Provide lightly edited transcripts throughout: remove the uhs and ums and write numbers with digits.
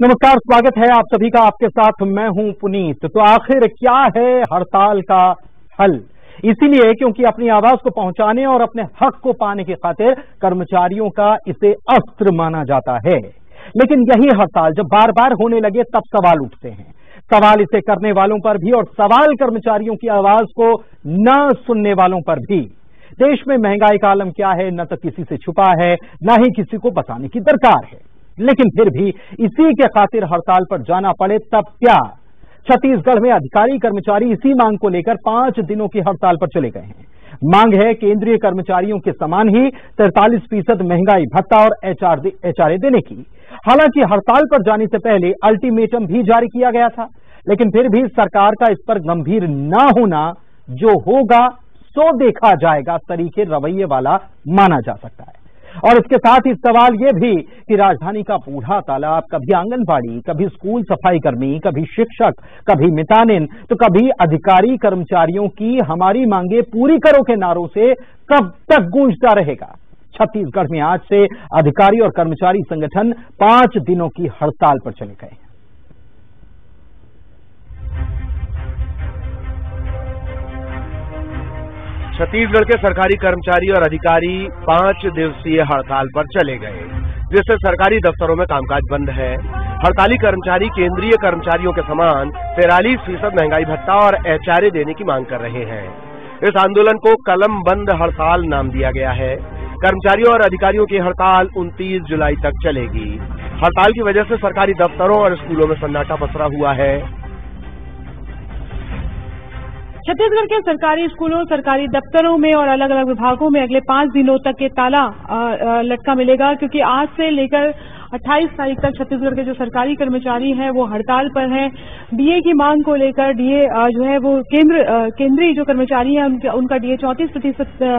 नमस्कार, स्वागत है आप सभी का। आपके साथ मैं हूं पुनीत। तो आखिर क्या है हड़ताल का हल? इसीलिए क्योंकि अपनी आवाज को पहुंचाने और अपने हक को पाने की खातिर कर्मचारियों का इसे अस्त्र माना जाता है। लेकिन यही हड़ताल जब बार बार होने लगे तब सवाल उठते हैं। सवाल इसे करने वालों पर भी और सवाल कर्मचारियों की आवाज को न सुनने वालों पर भी। देश में महंगाई का आलम क्या है, न तो किसी से छुपा है, न ही किसी को बताने की दरकार है। लेकिन फिर भी इसी के खातिर हड़ताल पर जाना पड़े तब क्या? छत्तीसगढ़ में अधिकारी कर्मचारी इसी मांग को लेकर 5 दिनों की हड़ताल पर चले गए हैं। मांग है केंद्रीय कर्मचारियों के समान ही 43% महंगाई भत्ता और एचआरए देने की। हालांकि हड़ताल पर जाने से पहले अल्टीमेटम भी जारी किया गया था, लेकिन फिर भी सरकार का इस पर गंभीर न होना, जो होगा सो देखा जाएगा तरीके रवैये वाला माना जा सकता है। और इसके साथ ही सवाल यह भी कि राजधानी का बूढ़ा तालाब, कभी आंगनबाड़ी, कभी स्कूल सफाई कर्मी, कभी शिक्षक, कभी मितानिन, तो कभी अधिकारी कर्मचारियों की हमारी मांगे पूरी करो के नारों से कब तक गूंजता रहेगा? छत्तीसगढ़ में आज से अधिकारी और कर्मचारी संगठन 5 दिनों की हड़ताल पर चले गए। छत्तीसगढ़ के सरकारी कर्मचारी और अधिकारी 5 दिवसीय हड़ताल पर चले गए, जिससे सरकारी दफ्तरों में कामकाज बंद है। हड़ताली कर्मचारी केंद्रीय कर्मचारियों के समान 43% महंगाई भत्ता और एचआरए देने की मांग कर रहे हैं। इस आंदोलन को कलम बंद हड़ताल नाम दिया गया है। कर्मचारियों और अधिकारियों की हड़ताल 29 जुलाई तक चलेगी। हड़ताल की वजह से सरकारी दफ्तरों और स्कूलों में सन्नाटा पसरा हुआ है। छत्तीसगढ़ के सरकारी स्कूलों, सरकारी दफ्तरों में और अलग अलग विभागों में अगले 5 दिनों तक के ताला लटका मिलेगा, क्योंकि आज से लेकर 28 तारीख तक छत्तीसगढ़ के जो सरकारी कर्मचारी हैं वो हड़ताल पर हैं। डीए की मांग को लेकर डीए जो है वो केंद्रीय जो कर्मचारी हैं उनका डीए 34%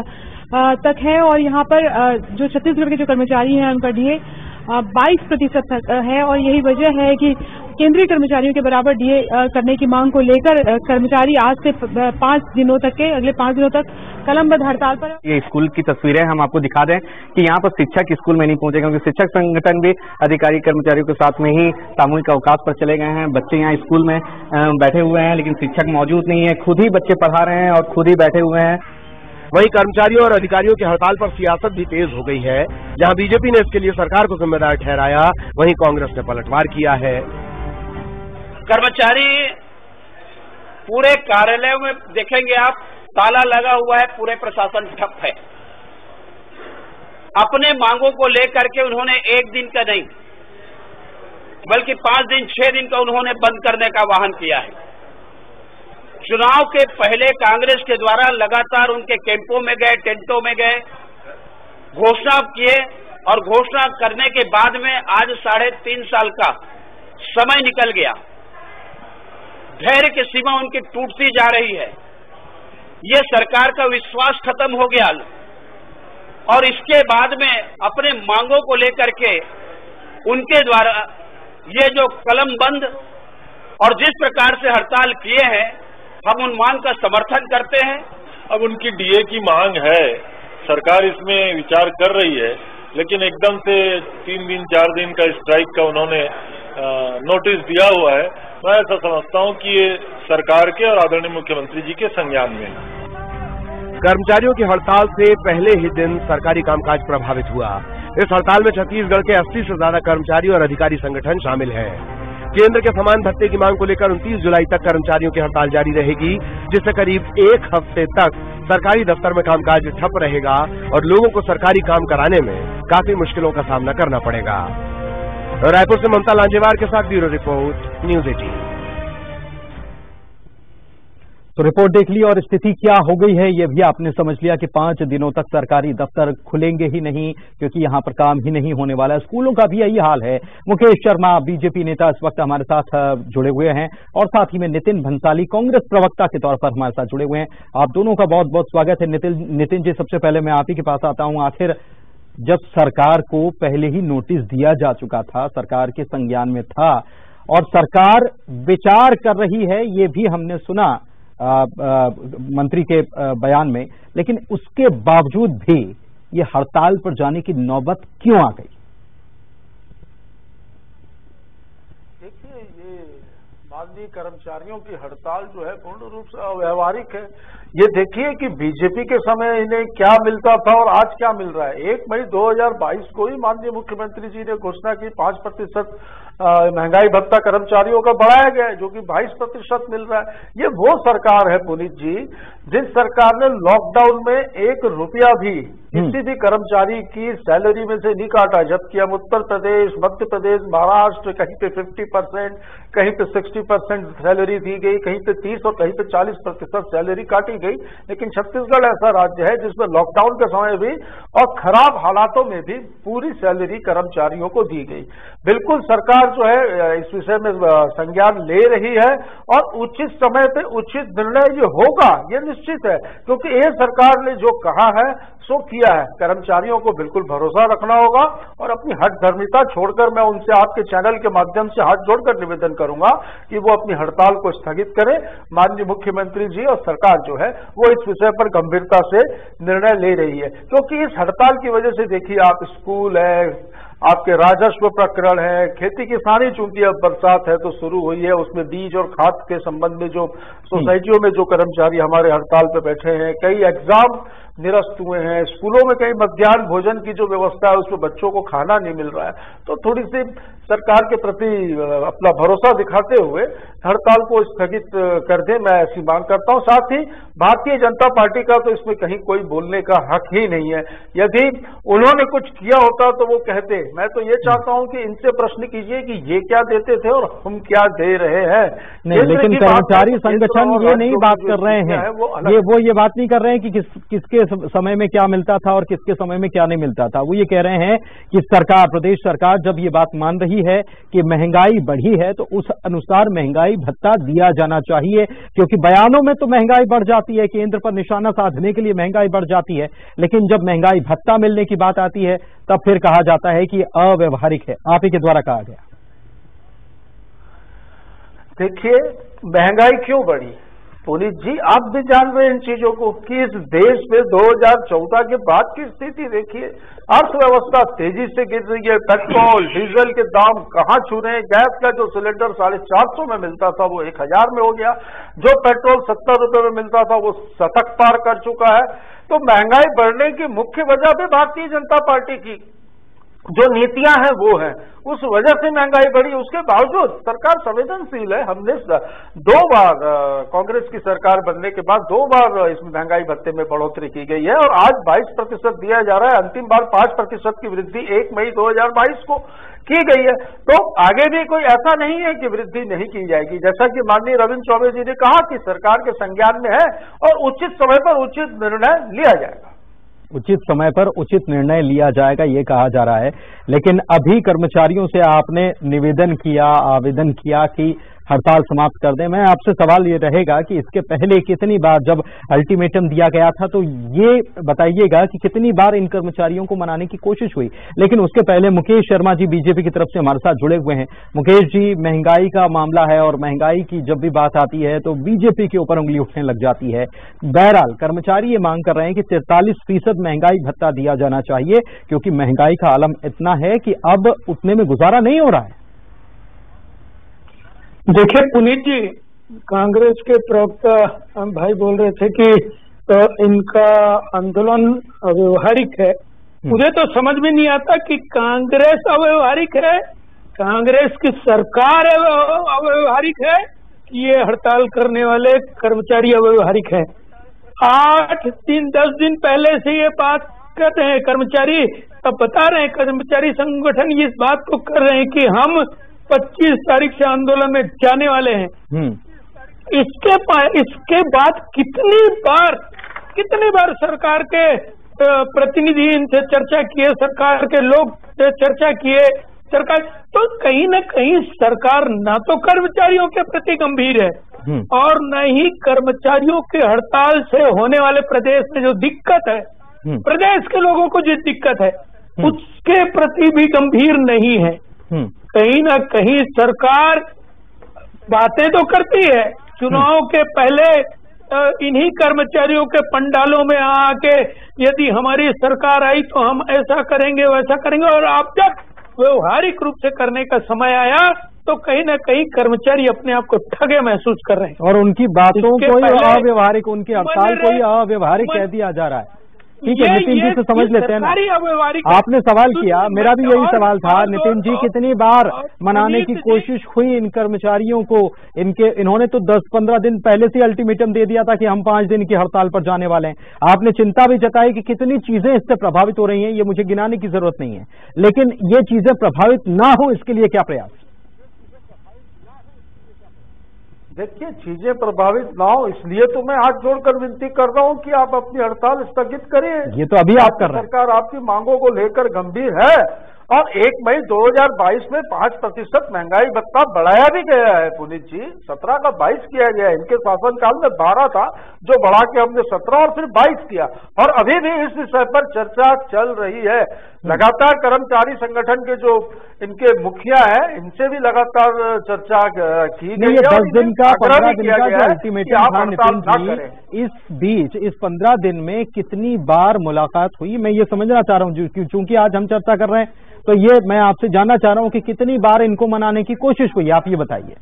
तक है, और यहाँ पर जो छत्तीसगढ़ के जो कर्मचारी हैं उनका डीए 22% तक है। और यही वजह है कि केंद्रीय कर्मचारियों के बराबर डीए करने की मांग को लेकर कर्मचारी आज से 5 दिनों तक के अगले 5 दिनों तक कलमबद्ध हड़ताल पर। ये स्कूल की तस्वीरें हम आपको दिखा दें कि यहाँ पर शिक्षक स्कूल में नहीं पहुंचे, क्योंकि शिक्षक संगठन भी अधिकारी कर्मचारियों के साथ में ही सामूहिक अवकाश पर चले गए हैं। बच्चे यहाँ स्कूल में बैठे हुए हैं, लेकिन शिक्षक मौजूद नहीं है। खुद ही बच्चे पढ़ा रहे हैं और खुद ही बैठे हुए हैं। वहीं कर्मचारियों और अधिकारियों की हड़ताल पर सियासत भी तेज हो गई है। जहां बीजेपी ने इसके लिए सरकार को जिम्मेदार ठहराया, वहीं कांग्रेस ने पलटवार किया है। कर्मचारी पूरे कार्यालय में देखेंगे आप, ताला लगा हुआ है, पूरे प्रशासन ठप है। अपने मांगों को लेकर के उन्होंने एक दिन का नहीं बल्कि 5 दिन 6 दिन का उन्होंने बंद करने का वाहन किया है। चुनाव के पहले कांग्रेस के द्वारा लगातार उनके कैंपों में गए, टेंटों में गए, घोषणा किए, और घोषणा करने के बाद में आज 3.5 साल का समय निकल गया। धैर्य की सीमा उनकी टूटती जा रही है। ये सरकार का विश्वास खत्म हो गया, और इसके बाद में अपने मांगों को लेकर के उनके द्वारा ये जो कलम बंद और जिस प्रकार से हड़ताल किए हैं, हम उन मांग का समर्थन करते हैं। अब उनकी डीए की मांग है, सरकार इसमें विचार कर रही है, लेकिन एकदम से 3 दिन 4 दिन का स्ट्राइक का उन्होंने नोटिस दिया हुआ है। मैं ऐसा समझता हूं कि ये सरकार के और आदरणीय मुख्यमंत्री जी के संज्ञान में है। कर्मचारियों की हड़ताल से पहले ही दिन सरकारी कामकाज प्रभावित हुआ। इस हड़ताल में छत्तीसगढ़ के 80 से ज्यादा कर्मचारी और अधिकारी संगठन शामिल हैं। केंद्र के समान भत्ते की मांग को लेकर 29 जुलाई तक कर्मचारियों की हड़ताल जारी रहेगी, जिससे करीब 1 हफ्ते तक सरकारी दफ्तर में कामकाज ठप रहेगा और लोगों को सरकारी काम कराने में काफी मुश्किलों का सामना करना पड़ेगा। रायपुर से ममता लांजेवार के साथ ब्यूरो रिपोर्ट, न्यूज़ 18। तो रिपोर्ट देख ली और स्थिति क्या हो गई है ये भी आपने समझ लिया कि 5 दिनों तक सरकारी दफ्तर खुलेंगे ही नहीं, क्योंकि यहां पर काम ही नहीं होने वाला है। स्कूलों का भी यही हाल है। मुकेश शर्मा बीजेपी नेता इस वक्त हमारे साथ जुड़े हुए हैं, और साथ ही में नितिन भंसाली कांग्रेस प्रवक्ता के तौर पर हमारे साथ जुड़े हुए हैं। आप दोनों का बहुत बहुत स्वागत है। नितिन जी, सबसे पहले मैं आप ही के पास आता हूं। आखिर जब सरकार को पहले ही नोटिस दिया जा चुका था, सरकार के संज्ञान में था, और सरकार विचार कर रही है, ये भी हमने सुना मंत्री के बयान में, लेकिन उसके बावजूद भी ये हड़ताल पर जाने की नौबत क्यों आ गई? माननीय कर्मचारियों की हड़ताल जो है पूर्ण रूप से अव्यावहारिक है। ये देखिए कि बीजेपी के समय इन्हें क्या मिलता था और आज क्या मिल रहा है। 1 मई 2022 को ही माननीय मुख्यमंत्री जी ने घोषणा की 5% महंगाई भत्ता कर्मचारियों का बढ़ाया गया है, जो कि 22% मिल रहा है। ये वो सरकार है पुनीत जी, जिस सरकार ने लॉकडाउन में 1 रुपया भी किसी भी कर्मचारी की सैलरी में से नहीं काटा, जबकि हम उत्तर प्रदेश, मध्य प्रदेश, महाराष्ट्र कहीं पे 50%, कहीं पे 60% सैलरी दी गई, कहीं पे 30 और कहीं पे 40% सैलरी काटी गई। लेकिन छत्तीसगढ़ ऐसा राज्य है जिसमें लॉकडाउन के समय भी और खराब हालातों में भी पूरी सैलरी कर्मचारियों को दी गई। बिल्कुल सरकार जो है इस विषय में संज्ञान ले रही है और उचित समय पे उचित निर्णय ये होगा, ये निश्चित है, क्योंकि ये सरकार ने जो कहा है सो किया है। कर्मचारियों को बिल्कुल भरोसा रखना होगा और अपनी हठधर्मिता छोड़कर मैं उनसे आपके चैनल के माध्यम से हाथ जोड़कर निवेदन करूंगा कि वो अपनी हड़ताल को स्थगित करें। माननीय मुख्यमंत्री जी और सरकार जो है वो इस विषय पर गंभीरता से निर्णय ले रही है, क्योंकि इस हड़ताल की वजह से देखिए आप स्कूल है, आपके राजस्व प्रकरण है, खेती किसानी, चूंकि अब बरसात है तो शुरू हुई है, उसमें बीज और खाद के संबंध में जो सोसाइटियों में जो कर्मचारी हमारे हड़ताल पे बैठे हैं, कई एग्जाम निरस्त हुए हैं, स्कूलों में कई मध्याह्न भोजन की जो व्यवस्था है उसमें बच्चों को खाना नहीं मिल रहा है, तो थोड़ी सी सरकार के प्रति अपना भरोसा दिखाते हुए हड़ताल को स्थगित कर दें, मैं ऐसी मांग करता हूं। साथ ही भारतीय जनता पार्टी का तो इसमें कहीं कोई बोलने का हक ही नहीं है। यदि उन्होंने कुछ किया होता तो वो कहते। मैं तो ये चाहता हूं कि इनसे प्रश्न कीजिए कि ये क्या देते थे और हम क्या दे रहे हैं। नहीं, लेकिन कर्मचारी संगठन ये नहीं बात कर रहे हैं, वो ये बात नहीं कर रहे हैं कि किसके समय में क्या मिलता था और किसके समय में क्या नहीं मिलता था। वो ये कह रहे हैं कि सरकार, प्रदेश सरकार जब ये बात मान रही है कि महंगाई बढ़ी है तो उस अनुसार महंगाई भत्ता दिया जाना चाहिए, क्योंकि बयानों में तो महंगाई बढ़ जाती है, केंद्र पर निशाना साधने के लिए महंगाई बढ़ जाती है, लेकिन जब महंगाई भत्ता मिलने की बात आती है तब फिर कहा जाता है कि अव्यवहारिक है। आप ही के द्वारा कहा गया। देखिए महंगाई क्यों बढ़ी पुनीत जी, आप भी जान रहे हैं इन चीजों को कि इस देश में 2014 के बाद की स्थिति देखिए, अर्थव्यवस्था तेजी से गिर रही है, पेट्रोल डीजल के दाम कहां छू रहे हैं, गैस का जो सिलेंडर 450 में मिलता था वो 1000 में हो गया, जो पेट्रोल 70 रुपए में मिलता था वो शतक पार कर चुका है। तो महंगाई बढ़ने की मुख्य वजह भी भारतीय जनता पार्टी की जो नीतियां हैं वो है, उस वजह से महंगाई बढ़ी। उसके बावजूद सरकार संवेदनशील है। हमने 2 बार कांग्रेस की सरकार बनने के बाद 2 बार इस महंगाई भत्ते में बढ़ोतरी की गई है और आज 22% दिया जा रहा है। अंतिम बार 5% की वृद्धि 1 मई 2022 को की गई है। तो आगे भी कोई ऐसा नहीं है कि वृद्धि नहीं की जाएगी। जैसा कि माननीय रविंद्र चौबे जी ने कहा कि सरकार के संज्ञान में है और उचित समय पर उचित निर्णय लिया जाएगा। उचित समय पर उचित निर्णय लिया जाएगा ये कहा जा रहा है, लेकिन अभी कर्मचारियों से आपने निवेदन किया, आवेदन किया कि हड़ताल समाप्त कर दें। मैं आपसे सवाल ये रहेगा कि इसके पहले कितनी बार जब अल्टीमेटम दिया गया था तो ये बताइएगा कि कितनी बार इन कर्मचारियों को मनाने की कोशिश हुई। लेकिन उसके पहले मुकेश शर्मा जी बीजेपी की तरफ से हमारे साथ जुड़े हुए हैं। मुकेश जी, महंगाई का मामला है और महंगाई की जब भी बात आती है तो बीजेपी के ऊपर उंगली उठने लग जाती है। बहरहाल कर्मचारी ये मांग कर रहे हैं कि 43% महंगाई भत्ता दिया जाना चाहिए, क्योंकि महंगाई का आलम इतना है कि अब उतने में गुजारा नहीं हो रहा है। देखिए पुनीत जी, कांग्रेस के प्रवक्ता भाई बोल रहे थे कि इनका आंदोलन अव्यवहारिक है। मुझे तो समझ में नहीं आता कि कांग्रेस अव्यवहारिक है, कांग्रेस की सरकार अव्यवहारिक है कि ये हड़ताल करने वाले कर्मचारी अव्यवहारिक है। 8 दिन 10 दिन पहले से ये बात कर रहे हैं कर्मचारी, अब बता रहे हैं कर्मचारी संगठन इस बात को कर रहे हैं कि हम 25 तारीख से आंदोलन में जाने वाले हैं। इसके बाद कितनी बार सरकार के प्रतिनिधि इनसे चर्चा किए, सरकार के लोग चर्चा किए, सरकार तो कहीं न कहीं सरकार ना तो कर्मचारियों के प्रति गंभीर है और न ही कर्मचारियों के हड़ताल से होने वाले प्रदेश में जो दिक्कत है, प्रदेश के लोगों को जो दिक्कत है उसके प्रति भी गंभीर नहीं है। कहीं ना कहीं सरकार बातें तो करती है, चुनाव के पहले इन्हीं कर्मचारियों के पंडालों में आके यदि हमारी सरकार आई तो हम ऐसा करेंगे वैसा करेंगे, और अब जब व्यवहारिक रूप से करने का समय आया तो कहीं ना कहीं कर्मचारी अपने आप को ठगे महसूस कर रहे हैं और उनकी बातों को ही अव्यवहारिक, उनकी हड़ताल को ही अव्यवहारिक कह दिया जा रहा है। ठीक है, नितिन जी से समझ लेते हैं ना, आपने सवाल किया, मेरा भी यही सवाल था। नितिन जी, कितनी बार मनाने की कोशिश हुई इन कर्मचारियों को? इन्होंने तो 10-15 दिन पहले से अल्टीमेटम दे दिया था कि हम 5 दिन की हड़ताल पर जाने वाले हैं। आपने चिंता भी जताई कि कितनी चीजें इससे प्रभावित हो रही हैं, ये मुझे गिनाने की जरूरत नहीं है, लेकिन ये चीजें प्रभावित ना हो इसके लिए क्या प्रयास? देखिए, चीजें प्रभावित ना हो इसलिए तो मैं हाथ जोड़कर विनती कर रहा हूं कि आप अपनी हड़ताल स्थगित करिए। ये तो अभी आप कर रहे हैं। सरकार आपकी मांगों को लेकर गंभीर है और 1 मई 2022 में 5% महंगाई भत्ता बढ़ाया भी गया है पुनीत जी। 17 का 22 किया गया है। इनके शासनकाल में 12 था, जो बढ़ा के हमने 17 और फिर 22 किया, और अभी भी इस विषय पर चर्चा चल रही है। लगातार कर्मचारी संगठन के जो इनके मुखिया हैं, इनसे भी लगातार चर्चा की गई है। 10 दिन का 15 दिन का जो अल्टीमेटम था नितिन जी, इस बीच इस 15 दिन में कितनी बार मुलाकात हुई, मैं ये समझना चाह रहा हूँ। चूंकि आज हम चर्चा कर रहे हैं तो ये मैं आपसे जानना चाह रहा हूं कि कितनी बार इनको मनाने की कोशिश हुई, आप ये बताइए।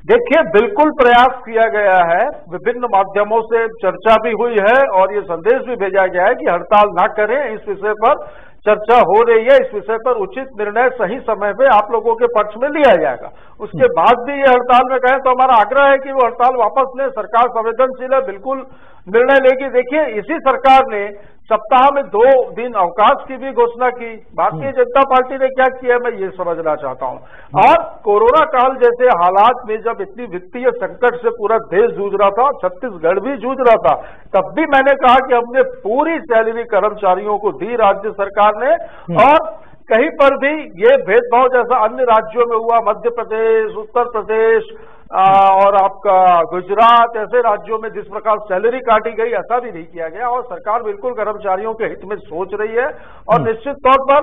देखिए, बिल्कुल प्रयास किया गया है, विभिन्न माध्यमों से चर्चा भी हुई है और ये संदेश भी भेजा गया है कि हड़ताल ना करें। इस विषय पर चर्चा हो रही है, इस विषय पर उचित निर्णय सही समय पे आप लोगों के पक्ष में लिया जाएगा। उसके बाद भी ये हड़ताल में कहें तो हमारा आग्रह है कि वो हड़ताल वापस लें। सरकार संवेदनशील है, बिल्कुल निर्णय लेगी। देखिए, इसी सरकार ने सप्ताह में 2 दिन अवकाश की भी घोषणा की। भारतीय जनता पार्टी ने क्या किया, मैं ये समझना चाहता हूं। और कोरोना काल जैसे हालात में जब इतनी वित्तीय संकट से पूरा देश जूझ रहा था, छत्तीसगढ़ भी जूझ रहा था, तब भी मैंने कहा कि हमने पूरी सैलरी कर्मचारियों को दी राज्य सरकार ने। और कहीं पर भी ये भेदभाव जैसा अन्य राज्यों में हुआ, मध्य प्रदेश, उत्तर प्रदेश और आपका गुजरात, ऐसे राज्यों में जिस प्रकार सैलरी काटी गई, ऐसा भी नहीं किया गया। और सरकार बिल्कुल कर्मचारियों के हित में सोच रही है और निश्चित तौर पर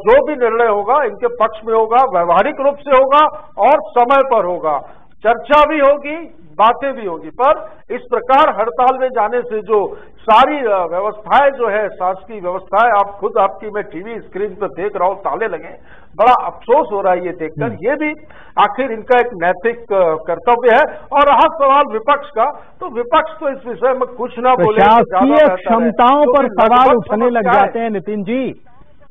जो भी निर्णय होगा इनके पक्ष में होगा, व्यवहारिक रूप से होगा और समय पर होगा। चर्चा भी होगी, बातें भी होगी, पर इस प्रकार हड़ताल में जाने से जो सारी व्यवस्थाएं जो है, शासकीय व्यवस्थाएं, आप खुद आपकी मैं टीवी स्क्रीन पर देख रहा हूं, ताले लगे, बड़ा अफसोस हो रहा है ये देखकर। ये भी आखिर इनका एक नैतिक कर्तव्य है। और रहा सवाल विपक्ष का, तो विपक्ष तो इस विषय में कुछ ना बोले, प्रशासकीय क्षमताओं पर सवाल उठने लग जाते हैं नितिन जी।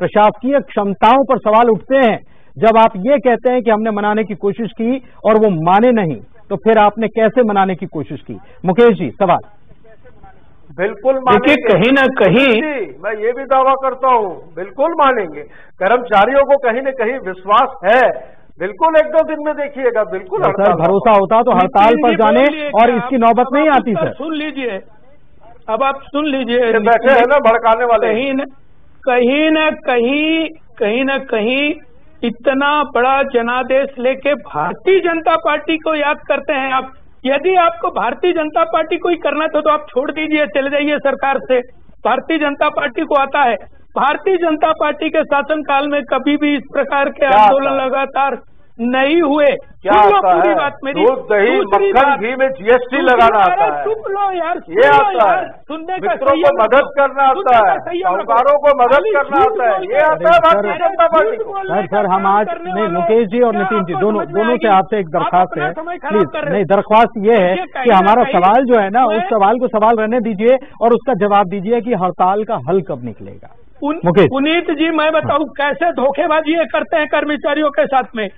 प्रशासकीय क्षमताओं पर सवाल उठते हैं जब आप ये कहते हैं कि हमने मनाने की कोशिश की और वो माने नहीं, तो फिर आपने कैसे मनाने की कोशिश की? मुकेश जी, सवाल। बिल्कुल मानेंगे, कहीं ना कहीं मैं ये भी दावा करता हूँ, बिल्कुल मानेंगे। कर्मचारियों को कहीं न कहीं विश्वास है, बिल्कुल 1-2 दिन में देखिएगा, बिल्कुल। सर, भरोसा होता तो हड़ताल पर जाने और इसकी नौबत नहीं आती। सर सुन लीजिए, अब आप सुन लीजिए, बैठे हैं ना भड़काने वाले। कहीं न कहीं इतना बड़ा जनादेश लेके भारतीय जनता पार्टी को याद करते हैं आप। यदि आपको भारतीय जनता पार्टी को ही करना था तो आप छोड़ दीजिए, चले जाइए सरकार से। भारतीय जनता पार्टी को आता है। भारतीय जनता पार्टी के शासनकाल में कभी भी इस प्रकार के आंदोलन लगातार नहीं हुए। क्या आता है? बात मेरी, दूध, दही, मक्खन, घी में जीएसटी लगाना आता है। चुप लो यार, ये आता है। सुनने का मित्रों को मदद करना आता है, साहूकारों को मदद करना आता है, ये आता है भारतीय जनता पार्टी को। सर हम आज नहीं, मुकेश जी और नितिन जी दोनों से आपसे एक दरख्वास्त है, प्लीज। नहीं, दरख्वास्त ये है कि हमारा सवाल जो है ना, उस सवाल को सवाल रहने दीजिए और उसका जवाब दीजिए कि हड़ताल का हल कब निकलेगा। पुनीत जी, मैं बताऊं कैसे धोखेबाजी करते हैं कर्मचारियों के साथ में।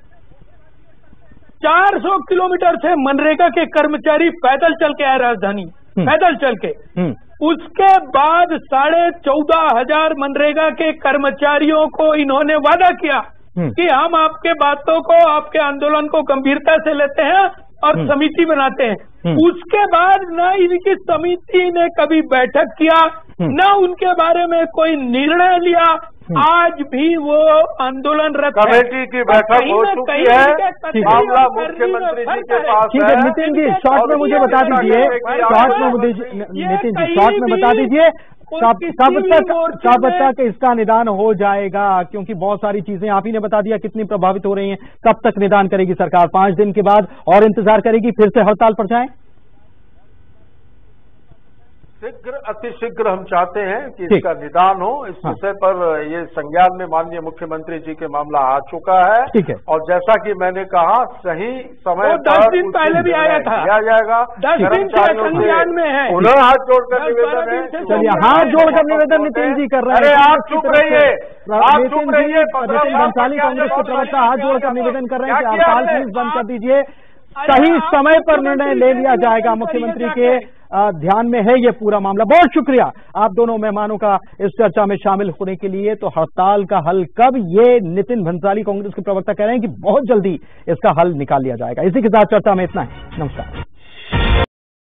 400 किलोमीटर से मनरेगा के कर्मचारी पैदल चल के आए राजधानी, पैदल चल के। उसके बाद 14,500 मनरेगा के कर्मचारियों को इन्होंने वादा किया कि हम आपके बातों को, आपके आंदोलन को गंभीरता से लेते हैं और समिति बनाते हैं। उसके बाद न इनकी समिति ने कभी बैठक किया, न उनके बारे में कोई निर्णय लिया। आज भी वो आंदोलनरत कमेटी की बैठक हो चुकी है, मामला मुख्यमंत्री जी के पास है। नितिन जी, शॉर्ट में मुझे बता दीजिए, नितिन जी शॉर्ट में बता दीजिए कब तक इसका निदान हो जाएगा, क्योंकि बहुत सारी चीजें आप ही ने बता दिया कितनी प्रभावित हो रही हैं। कब तक निदान करेगी सरकार? 5 दिन के बाद और इंतजार करेगी, फिर से हड़ताल पर जाए? शीघ्र अतिशीघ्र हम चाहते हैं कि इसका निदान हो। इस विषय पर ये संज्ञान में माननीय मुख्यमंत्री जी के मामला आ चुका है। ठीक है। और जैसा कि मैंने कहा सही समय 10 दिन पहले भी आया था, किया जाएगा। 10 दिन से संज्ञान में है। पुनः हाथ जोड़कर निवेदन है। चलिए हाथ जोड़कर निवेदन नितिन जी कर रहे हैं। अरे आप चुप रहिए, आप चुप रहिए। नितिन भंसाली कांग्रेस के प्रवक्ता हाथ जोड़कर निवेदन कर रहे हैं कि हड़ताल प्लीज बंद कर दीजिए। सही समय पर निर्णय ले लिया जाएगा। मुख्यमंत्री के ध्यान में है ये पूरा मामला। बहुत शुक्रिया आप दोनों मेहमानों का इस चर्चा में शामिल होने के लिए। तो हड़ताल का हल कब, ये नितिन भंसाली कांग्रेस के प्रवक्ता कह रहे हैं कि बहुत जल्दी इसका हल निकाल लिया जाएगा। इसी के साथ चर्चा में इतना है। नमस्कार।